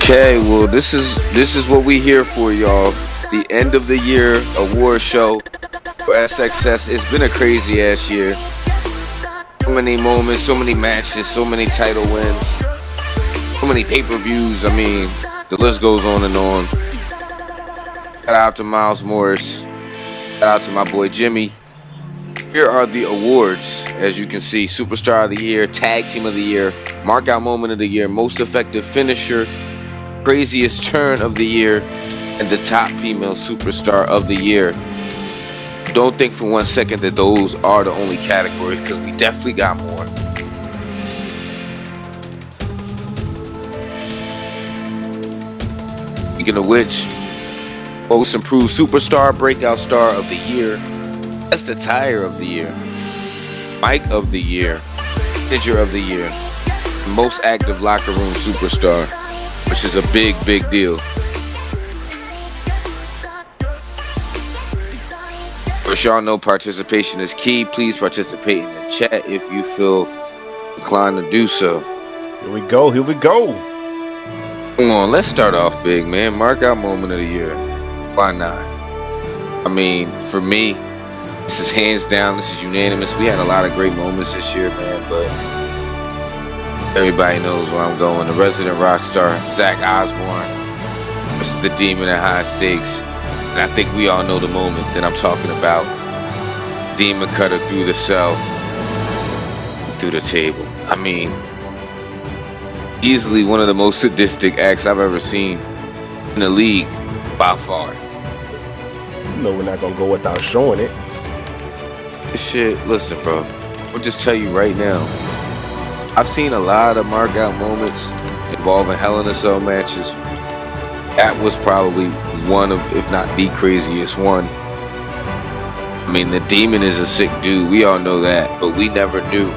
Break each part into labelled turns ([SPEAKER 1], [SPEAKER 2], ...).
[SPEAKER 1] Okay, well, this is what we here for, y'all. The end of the year award show for SXS. It's been a crazy ass year. So many moments, so many matches, so many title wins, so many pay-per-views. I mean, the list goes on and on. Shout out to Miles Morris. Shout out to my boy Jimmy. Here are the awards, as you can see: Superstar of the Year, Tag Team of the Year, Markout Moment of the Year, Most Effective Finisher, Craziest Turn of the Year, and the Top Female Superstar of the Year. Don't think for one second that those are the only categories, because we definitely got more. Speaking of which, Most Improved Superstar, Breakout Star of the Year, Best Attire of the Year, Mic of the Year, Manager of the Year, Most Active Locker Room Superstar, which is a big deal. But y'all know participation is key. Please participate in the chat if you feel inclined to do so.
[SPEAKER 2] Here we go.
[SPEAKER 1] Come on, let's start off big, man. Markout Moment of the Year. Why not? I mean, for me, this is hands down, this is unanimous. We had a lot of great moments this year, man, but everybody knows where I'm going. The resident rock star, Zach Osborne, versus the Demon at High Stakes. And I think we all know the moment that I'm talking about. Demon cutter through the cell, through the table. I mean, easily one of the most sadistic acts I've ever seen in the league, by far.
[SPEAKER 2] You know we're not going to go without showing it.
[SPEAKER 1] This shit, listen, bro. I'll just tell you right now. I've seen a lot of markout moments involving Hell in a Cell matches. That was probably one of, if not the craziest one. I mean, the Demon is a sick dude. We all know that, but we never knew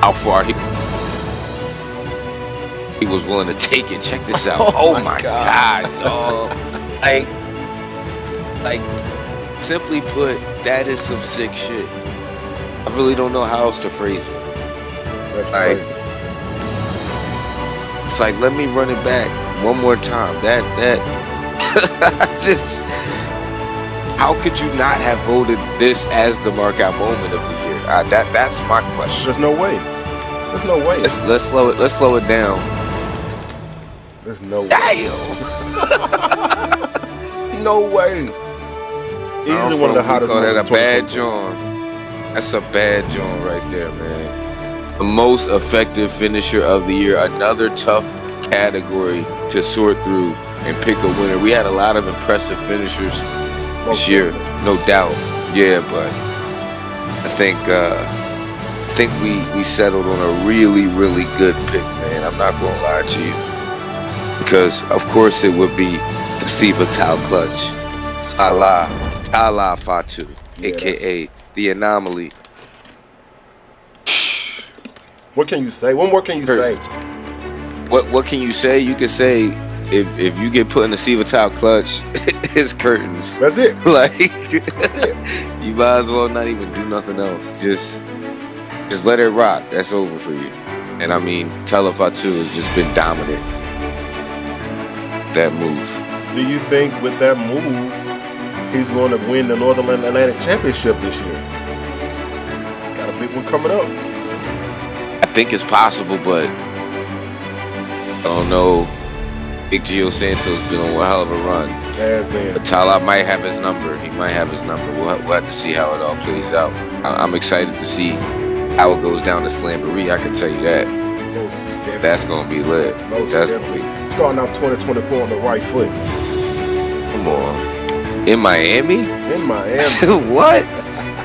[SPEAKER 1] how far he was willing to take it. Check this out. Oh my God, dog. Like, simply put, that is some sick shit. I really don't know how else to phrase it.
[SPEAKER 2] That's crazy.
[SPEAKER 1] It's like, let me run it back one more time. That just, how could you not have voted this as the markout moment of the year? That's my question.
[SPEAKER 2] There's no way.
[SPEAKER 1] Let's slow it down.
[SPEAKER 2] There's no way.
[SPEAKER 1] Damn.
[SPEAKER 2] No way. Easily one of the hottest
[SPEAKER 1] moments. That a bad
[SPEAKER 2] 2022.
[SPEAKER 1] joint. That's a bad joint right there, man. The Most Effective Finisher of the Year. Another tough category to sort through and pick a winner. We had a lot of impressive finishers this year, no doubt. Yeah, but I think we settled on a really good pick, man. I'm not gonna lie to you, because of course it would be the Siva Tau Clutch, Tala Fatu, aka the Anomaly.
[SPEAKER 2] What can you say? What more can you say?
[SPEAKER 1] What can you say? You can say if you get put in the Siva Tau Clutch, it's curtains.
[SPEAKER 2] That's it.
[SPEAKER 1] Like,
[SPEAKER 2] that's it.
[SPEAKER 1] You might as well not even do nothing else. Just let it rock. That's over for you. And I mean, Telefatu has just been dominant. That move.
[SPEAKER 2] Do you think with that move, he's going to win the Northern Atlantic Championship this year? Got a big one coming up.
[SPEAKER 1] I think it's possible, but I don't know. Big Gio Santos been on a hell of a run.
[SPEAKER 2] Yes, man.
[SPEAKER 1] But Tala might have his number. He might have his number. We'll have to see how it all plays out. I'm excited to see how it goes down to Slamboree. I can tell you that. That's going to be lit.
[SPEAKER 2] Most definitely. Starting off 2024 on the right foot.
[SPEAKER 1] Come on. In Miami?
[SPEAKER 2] In Miami.
[SPEAKER 1] What?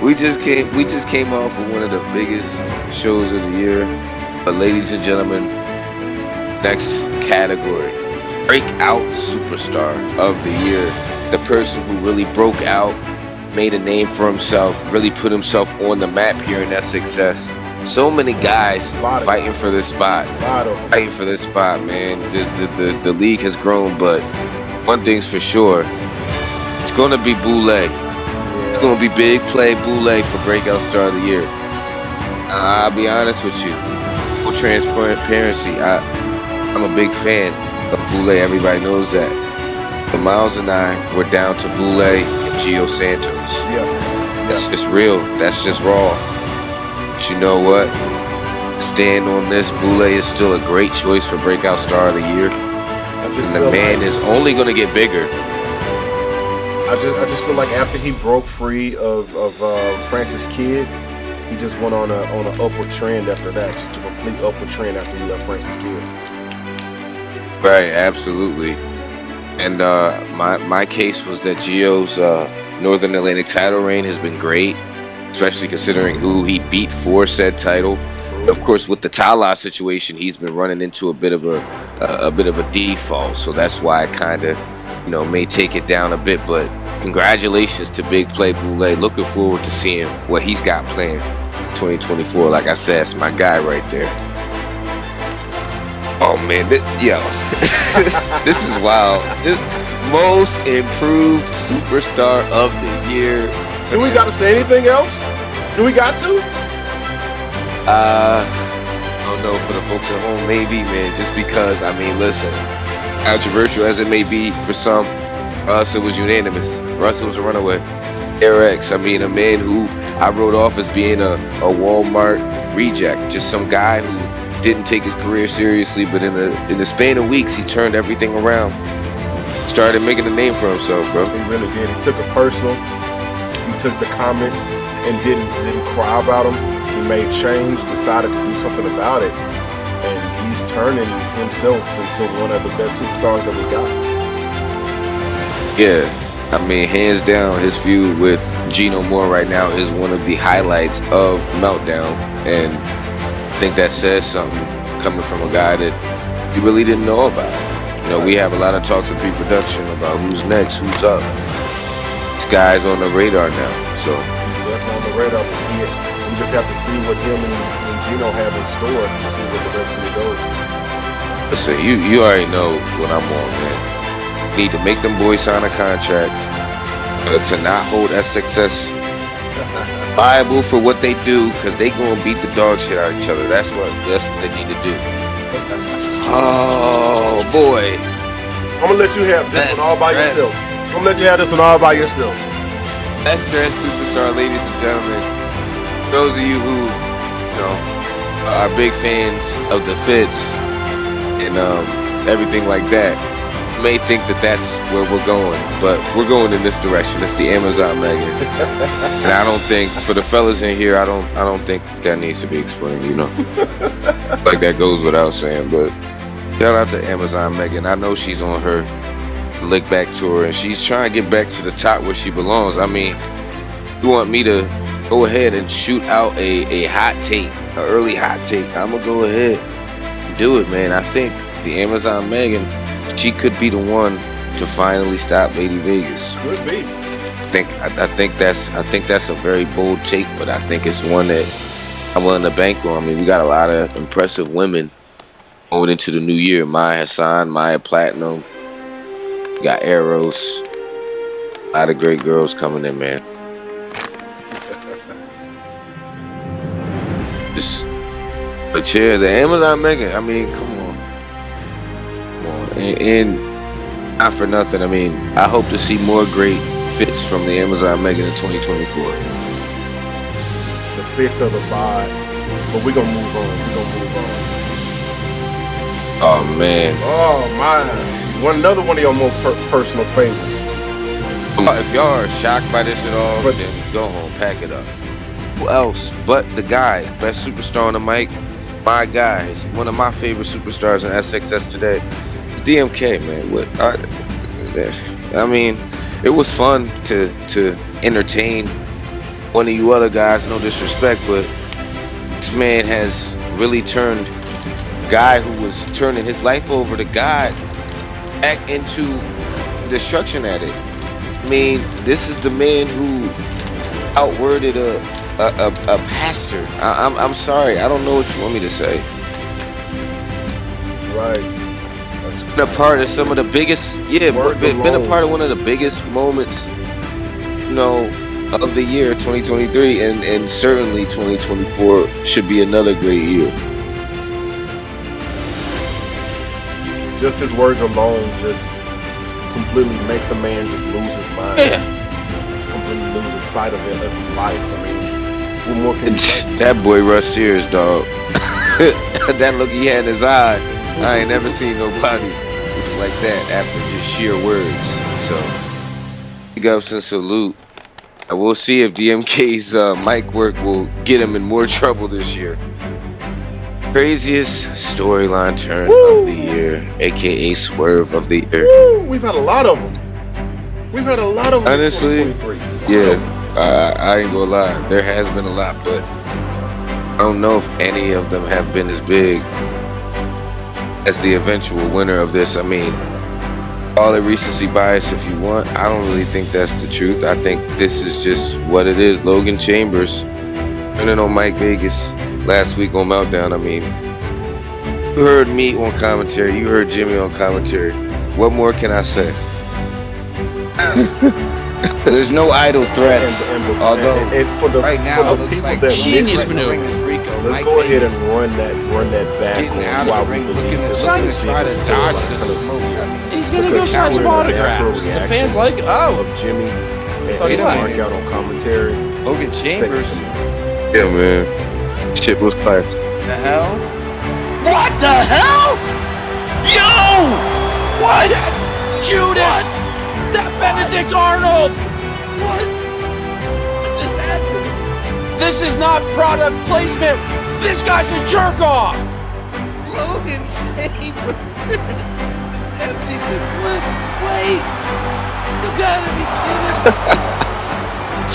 [SPEAKER 1] We just came off of one of the biggest shows of the year. But ladies and gentlemen, next category, Breakout Superstar of the Year. The person who really broke out, made a name for himself, really put himself on the map here in SXS. So many guys fighting for this spot. Fighting for this spot, man. The league has grown, but one thing's for sure, it's going to be Boulay. It's going to be big play Boulay for Breakout Star of the Year. I'll be honest with you. Full transparency, I'm a big fan. Boule, everybody knows that. But Miles and I were down to Boule and Gio Santos.
[SPEAKER 2] Yeah.
[SPEAKER 1] It's real. That's just raw. But you know what? Stand on this. Boule is still a great choice for breakout star of the year. And the man is only going to get bigger.
[SPEAKER 2] I just feel like after he broke free of Francis Kidd, he just went on an upward trend after that. Just a complete upward trend after he left Francis Kidd.
[SPEAKER 1] Right, absolutely. And my case was that Gio's Northern Atlantic title reign has been great, especially considering who he beat for said title. True. Of course, with the Tala situation, he's been running into a bit of a default, so that's why I kind of, may take it down a bit. But congratulations to Big Play Boule. Looking forward to seeing what he's got planned 2024. Like I said, it's my guy right there. Oh man, this is wild. Most improved superstar of the year.
[SPEAKER 2] Do we got to say anything else? Do we got to?
[SPEAKER 1] I don't know, for the folks at home, maybe, man. Just because, listen, controversial as it may be for some, for us it was unanimous. Russell was a runaway. RX, a man who I wrote off as being a Walmart reject, just some guy who didn't take his career seriously, but in the span of weeks, he turned everything around. Started making a name for himself, bro.
[SPEAKER 2] He really did. He took it personal. He took the comments and didn't cry about them. He made change, decided to do something about it, and he's turning himself into one of the best superstars that we got.
[SPEAKER 1] Yeah, hands down, his feud with Gino Moore right now is one of the highlights of Meltdown, and I think that says something coming from a guy that you really didn't know about. We have a lot of talks in pre-production about who's next, who's up. This guy's on the radar now, so.
[SPEAKER 2] He's definitely on the radar. We just have to see what him and Gino have in store to see what direction it goes.
[SPEAKER 1] Listen, you already know what I'm on, man. Need to make them boys sign a contract to not hold SXS liable for what they do, because they gonna beat the dog shit out of each other. That's what they need to do. Oh boy,
[SPEAKER 2] I'm gonna let you have this one all by yourself. I'm gonna let you have this one all by yourself.
[SPEAKER 1] That's Stress Superstar, ladies and gentlemen. Those of you who are big fans of the fits and everything like that may think that that's where we're going, but we're going in this direction. It's the Amazon Megan, and I don't think, for the fellas in here, I don't think that needs to be explained. Like that goes without saying. But shout out to Amazon Megan. I know she's on her lick back tour, and she's trying to get back to the top where she belongs. You want me to go ahead and shoot out a hot take, an early hot take? I'm gonna go ahead and do it, man. I think the Amazon Megan, she could be the one to finally stop Lady Vegas.
[SPEAKER 2] Could be.
[SPEAKER 1] I think that's a very bold take, but I think it's one that I'm willing to bank on. We got a lot of impressive women going into the new year. Maya Hassan, Maya Platinum, we got Eros, a lot of great girls coming in, man. But yeah, the Amazon Megan, come on. And not for nothing, I hope to see more great fits from the Amazon Megan in 2024.
[SPEAKER 2] The fits are the vibe, but we're gonna move on.
[SPEAKER 1] Oh man.
[SPEAKER 2] Oh my. Another one of your more personal favorites.
[SPEAKER 1] If y'all are shocked by this at all, then go home, pack it up. Who else but the guy, best superstar on the mic, my guy, one of my favorite superstars in SXS today. It's DMK, man. It was fun to entertain one of you other guys, no disrespect, but this man has really turned a guy who was turning his life over to God back into destruction at it. This is the man who outworded a pastor. I'm sorry, I don't know what you want me to say.
[SPEAKER 2] Right.
[SPEAKER 1] Been a part of some of the biggest, been a part of one of the biggest moments, of the year 2023, and certainly 2024 should be another great year.
[SPEAKER 2] just his words alone just completely makes a man just lose his mind.
[SPEAKER 3] Yeah.
[SPEAKER 2] Just completely loses sight of it, of life. I mean, what more can you say?
[SPEAKER 1] That boy Russ Sears, dog. That look he had in his eye, I ain't never seen nobody like that after just sheer words. So, big ups and salute. And we'll see if DMK's mic work will get him in more trouble this year. Craziest storyline turn of the year, aka swerve of the year.
[SPEAKER 2] Woo, we've had a lot of them. We've had a lot of them.
[SPEAKER 1] Honestly,
[SPEAKER 2] in 2023.
[SPEAKER 1] yeah, I ain't gonna lie. There has been a lot, but I don't know if any of them have been as big as the eventual winner of this. I mean, call it recency bias if you want. I don't really think that's the truth. I think this is just what it is. Logan Chambers turning on Mike Vegas last week on Meltdown. I mean, you heard me on commentary. You heard Jimmy on commentary. What more can I say? There's no idle threats. Although
[SPEAKER 2] for the,
[SPEAKER 1] right now
[SPEAKER 2] for
[SPEAKER 1] it
[SPEAKER 2] the
[SPEAKER 1] looks
[SPEAKER 2] people
[SPEAKER 1] like
[SPEAKER 2] that
[SPEAKER 3] genius
[SPEAKER 2] listen,
[SPEAKER 3] maneuver.
[SPEAKER 2] let's go ahead and run that back
[SPEAKER 1] Getting out
[SPEAKER 2] on
[SPEAKER 1] of
[SPEAKER 2] why
[SPEAKER 1] the
[SPEAKER 2] we
[SPEAKER 1] ring,
[SPEAKER 2] believe
[SPEAKER 1] looking at
[SPEAKER 2] this
[SPEAKER 1] something
[SPEAKER 2] is
[SPEAKER 1] to try to
[SPEAKER 2] the
[SPEAKER 1] dodge
[SPEAKER 2] storyline.
[SPEAKER 1] the smoke. I mean,
[SPEAKER 3] He's gonna go
[SPEAKER 2] Because
[SPEAKER 3] sign
[SPEAKER 2] it's
[SPEAKER 3] some
[SPEAKER 2] really the natural
[SPEAKER 3] autographs. The
[SPEAKER 2] reaction
[SPEAKER 3] fans like it. Oh,
[SPEAKER 2] of Jimmy
[SPEAKER 3] Fuck
[SPEAKER 2] and
[SPEAKER 3] yeah.
[SPEAKER 2] Mark out on commentary.
[SPEAKER 1] Logan Chambers.
[SPEAKER 2] Second to me.
[SPEAKER 1] Yeah, man. Shit was classic.
[SPEAKER 3] the hell? What the hell? Yo! What? Judas! That Benedict Arnold! What? What just happened? This is not product placement. This guy's a jerk off.
[SPEAKER 1] Logan Chambers is empty the clip. Wait, you gotta be kidding me.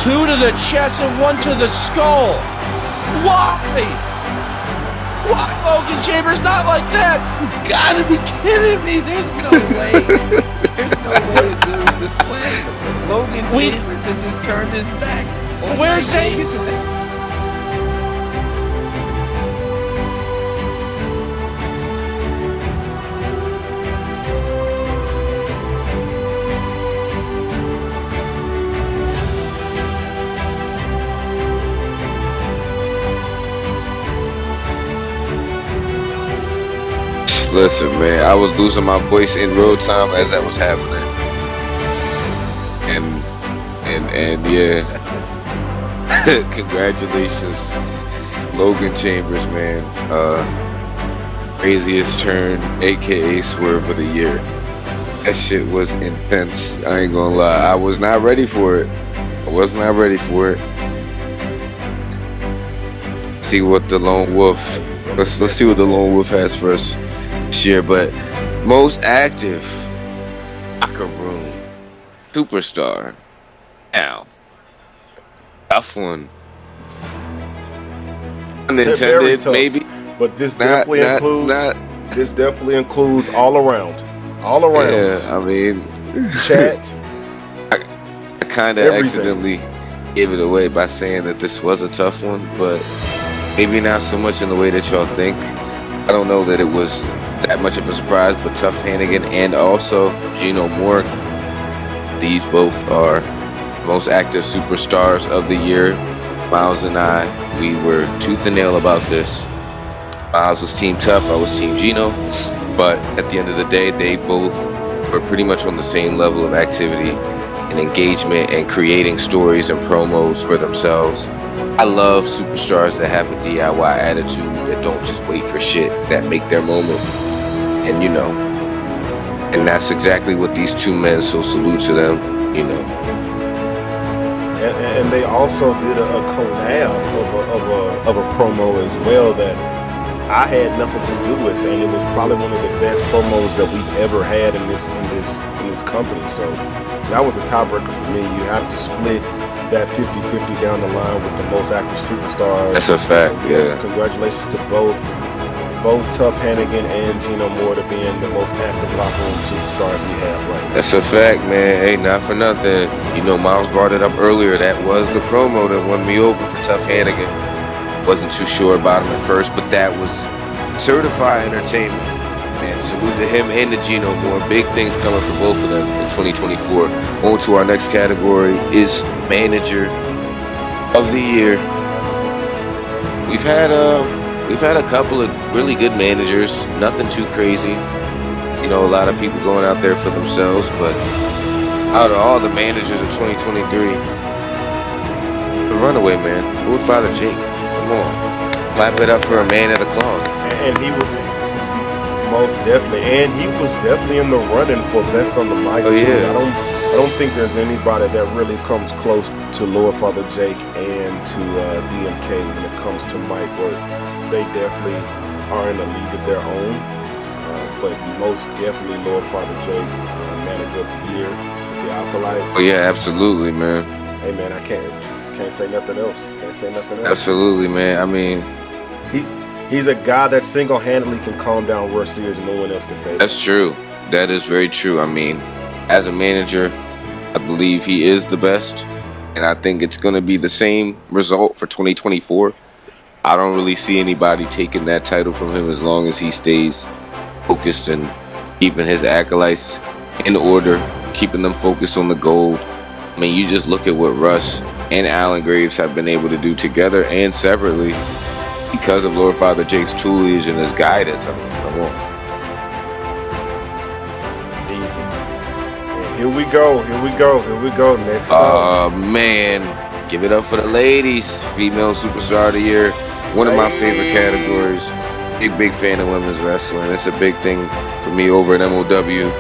[SPEAKER 3] 2 to the chest and 1 to the skull. Why? Why Logan Chambers not like this?
[SPEAKER 1] You gotta be kidding me. There's no way. There's no way to do it this way. Logan Chambers has just turned his back.
[SPEAKER 3] Where's Zane?
[SPEAKER 1] Listen, man, I was losing my voice in real time as that was happening. And yeah. Congratulations, Logan Chambers, man. Craziest turn, aka swerve of the year. That shit was intense. I ain't gonna lie. I was not ready for it. I was not ready for it. See what the lone wolf. Let's see what the lone wolf has for us this year. But most active locker room superstar. Now, tough one.
[SPEAKER 2] Very
[SPEAKER 1] Unintended,
[SPEAKER 2] tough.
[SPEAKER 1] maybe.
[SPEAKER 2] But this definitely includes all around. All around.
[SPEAKER 1] Yeah, I mean,
[SPEAKER 2] Chat.
[SPEAKER 1] I kind of
[SPEAKER 2] Everything.
[SPEAKER 1] accidentally gave it away by saying that this was a tough one, but maybe not so much in the way that y'all think. I don't know that it was that much of a surprise, but Tough Hannigan and also Gino Moore, these both are most active superstars of the year. Miles and I, we were tooth and nail about this. Miles was Team Tough, I was Team Gino, but at the end of the day, they both were pretty much on the same level of activity and engagement and creating stories and promos for themselves. I love superstars that have a DIY attitude, that don't just wait for shit, that make their moment. And and that's exactly what these two men, so salute to them,
[SPEAKER 2] And they also did a collab of a promo as well that I had nothing to do with, and it was probably one of the best promos that we've ever had in this company. So that was the tiebreaker for me. You have to split that 50-50 down the line with the most active superstars.
[SPEAKER 1] That's a fact,
[SPEAKER 2] So, yes,
[SPEAKER 1] yeah.
[SPEAKER 2] congratulations to both Tough Hannigan and Gino Moore to being the most active locker room superstars we have right now.
[SPEAKER 1] That's a fact, man. Hey, not for nothing. Miles brought it up earlier. That was the promo that won me over for Tough Hannigan. Wasn't too sure about him at first, but that was certified entertainment. Man, salute to him and to Gino Moore. Big things coming for both of them in 2024. On to our next category is Manager of the Year. We've had a couple of really good managers. Nothing too crazy. You know, a lot of people going out there for themselves, but out of all the managers of 2023, the runaway man, Lord Father Jake. Come on, clap it up for a man of the cloth.
[SPEAKER 2] And he was most definitely, and he was definitely in the running for best on the mic
[SPEAKER 1] Oh,
[SPEAKER 2] too.
[SPEAKER 1] yeah.
[SPEAKER 2] I don't think there's anybody that really comes close to Lord Father Jake and to DMK when it comes to mic work. They definitely are in a league of their own, but most definitely Lord Father Jake, manager of the year with the Acolytes.
[SPEAKER 1] Oh yeah, absolutely, man.
[SPEAKER 2] Hey man, I can't say nothing else. Can't say nothing else.
[SPEAKER 1] Absolutely, man. I mean,
[SPEAKER 2] He's a guy that single-handedly can calm down World Series and no one else can say that.
[SPEAKER 1] that's true. That is very true. I mean, as a manager, I believe he is the best, and I think it's going to be the same result for 2024. I don't really see anybody taking that title from him as long as he stays focused and keeping his acolytes in order, keeping them focused on the gold. I mean, you just look at what Russ and Alan Graves have been able to do together and separately because of Lord Father Jake's tutelage and his guidance. I mean, come on.
[SPEAKER 2] Easy. And here we go. Next up.
[SPEAKER 1] Man, give it up for the ladies. Female Superstar of the Year. One of my favorite categories. Big fan of women's wrestling. It's a big thing for me over at MOW.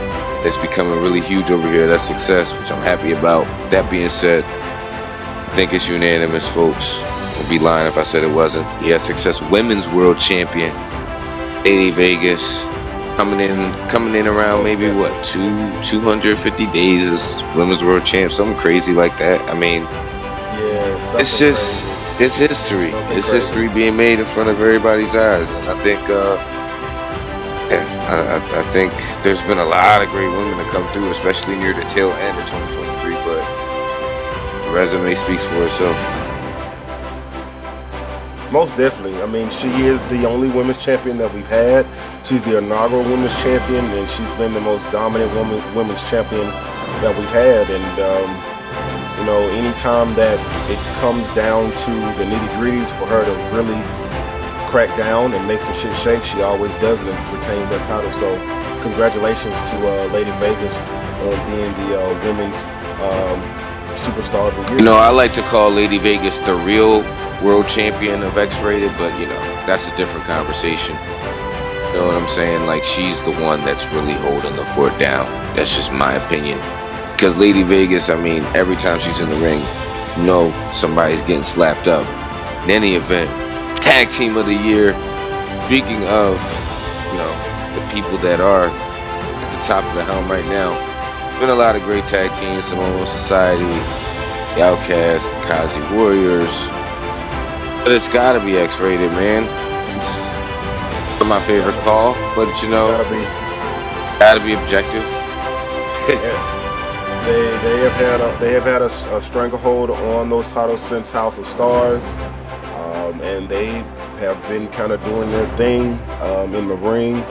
[SPEAKER 1] It's becoming really huge over here at SXS, which I'm happy about. That being said, I think it's unanimous, folks. I'd be lying if I said it wasn't. The SXS Women's World Champion, Lady Vegas, coming in around maybe 250 days as Women's World Champ, something crazy like that. I mean,
[SPEAKER 2] Yeah,
[SPEAKER 1] it's just
[SPEAKER 2] crazy.
[SPEAKER 1] it's history.
[SPEAKER 2] Something
[SPEAKER 1] It's
[SPEAKER 2] crazy.
[SPEAKER 1] history being made in front of everybody's eyes, and I think I think there's been a lot of great women that come through, especially near the tail end of 2023. But the resume speaks for itself.
[SPEAKER 2] Most definitely. I mean, she is the only women's champion that we've had. She's the inaugural women's champion, and she's been the most dominant women's champion that we've had. And you know, anytime that it comes down to the nitty-gritties for her to really crack down and make some shit shake, she always does it and retains that title. So congratulations to Lady Vegas on being the women's superstar of the year.
[SPEAKER 1] You know, I like to call Lady Vegas the real world champion of X-Rated, but you know, that's a different conversation. You know what I'm saying? Like, she's the one that's really holding the fort down. That's just my opinion. Because Lady Vegas, I mean, every time she's in the ring, you know somebody's getting slapped up. In any event, Tag Team of the Year. Speaking of, you know, the people that are at the top of the helm right now, been a lot of great tag teams: Samoa Society, the Outcast, the Kazi Warriors. But it's gotta be X-Rated, man. It's my favorite call, but you know, gotta be objective.
[SPEAKER 2] They have had a stranglehold on those titles since House of Stars, and they have been kind of doing their thing in the ring.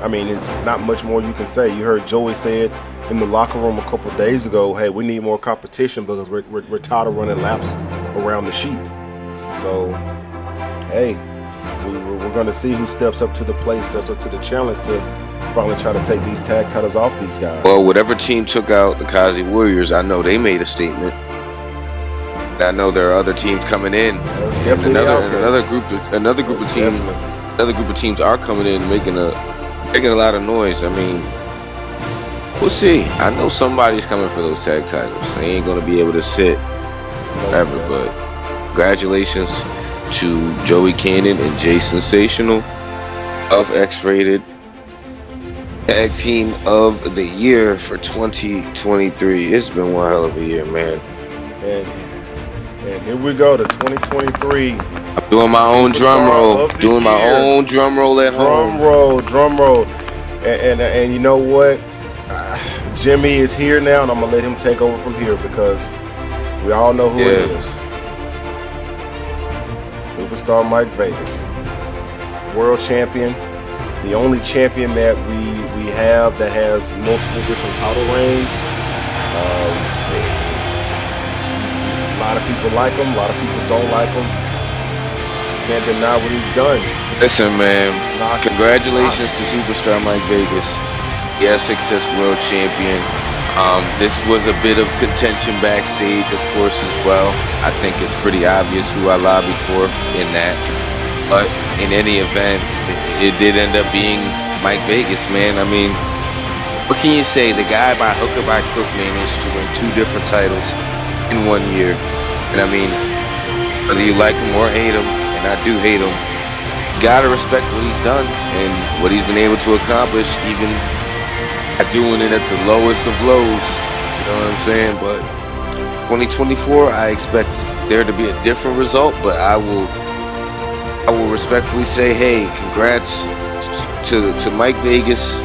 [SPEAKER 2] I mean, it's not much more you can say. You heard Joey say it in the locker room a couple of days ago. Hey, we need more competition because we're tired of running laps around the sheep. So, hey, we're going to see who steps up to the plate, steps up to the challenge to finally try to take these tag titles off these guys.
[SPEAKER 1] Well, whatever team took out the Kazi Warriors, I know they made a statement. I know there are other teams coming in. And another group of teams are coming in making a lot of noise. I mean, we'll see. I know somebody's coming for those tag titles. They ain't gonna be able to sit forever, but congratulations to Joey Cannon and Jay Sensational of X-Rated, Tag Team of the Year for 2023. It's been one hell of a year, man.
[SPEAKER 2] And here we go to 2023.
[SPEAKER 1] I'm doing my own drum roll. Doing my own drum roll at home.
[SPEAKER 2] Drum roll. And you know what? Jimmy is here now, and I'm gonna let him take over from here because we all know who it is. Superstar Mike Vegas, world champion, the only champion that we have that has multiple different title reigns. A lot of people like him, a lot of people don't like him. can't deny what he's done.
[SPEAKER 1] Listen, man.
[SPEAKER 2] Not-
[SPEAKER 1] Congratulations to superstar Mike Vegas, the SXS World Champion. This was a bit of contention backstage, of course, as well. I think it's pretty obvious who I lobbied for in that. But in any event, it did end up being Mike Vegas, man. I mean, what can you say? The guy by hook or by crook managed to win 2 different titles in 1 year. And I mean, whether you like him or hate him, and I do hate him, you gotta respect what he's done and what he's been able to accomplish, even at doing it at the lowest of lows. You know what I'm saying? But 2024, I expect there to be a different result, but I will respectfully say, hey, congrats to Mike Vegas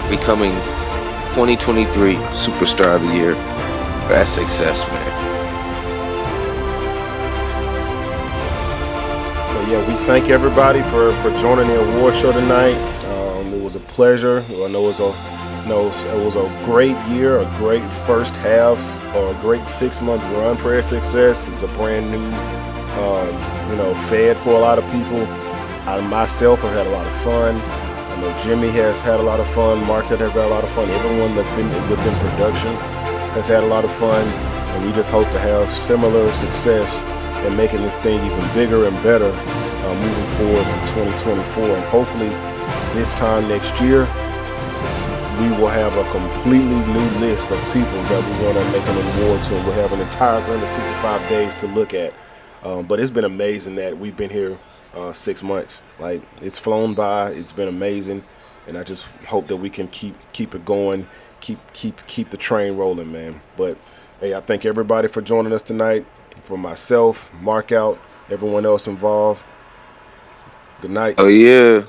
[SPEAKER 1] becoming 2023 Superstar of the Year for SXS, man.
[SPEAKER 2] So yeah, we thank everybody for joining the award show tonight. It was a pleasure. I know it was a great year, a great first half, a great 6-month run for SXS. It's a brand new, fed for a lot of people. I myself have had a lot of fun. I know Jimmy has had a lot of fun. Marquette has had a lot of fun. Everyone that's been within production has had a lot of fun. And we just hope to have similar success in making this thing even bigger and better moving forward in 2024. And hopefully this time next year, we will have a completely new list of people that we want to make an award to. We'll have an entire 365 days to look at. But it's been amazing that we've been here 6 months. Like, it's flown by. It's been amazing, and I just hope that we can keep it going, keep the train rolling, man. But hey, I thank everybody for joining us tonight. For myself, Mark Out, everyone else involved. Good night.
[SPEAKER 1] Oh yeah.